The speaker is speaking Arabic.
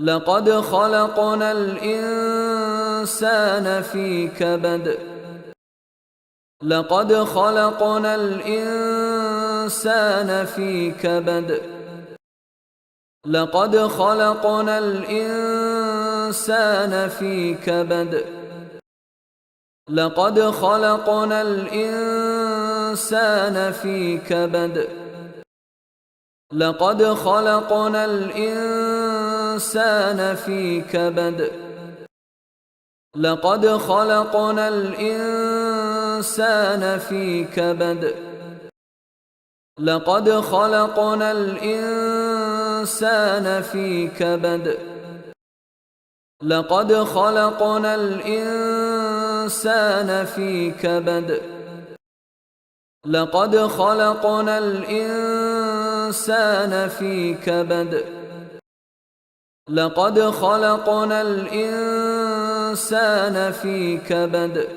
لقد خلقنا الإنسان في كبد لقد خلقنا الإنسان في كبد لقد خلقنا الإنسان في كبد لقد خلقنا الإنسان في كبد لقد خلقنا الإنسان في كبد لقد خلقنا الإنسان في كبد لقد خلقنا الإنسان في كبد لقد خلقنا الإنسان في كبد لقد خلقنا الإنسان في كبد لقد خلقنا الإنسان في كبد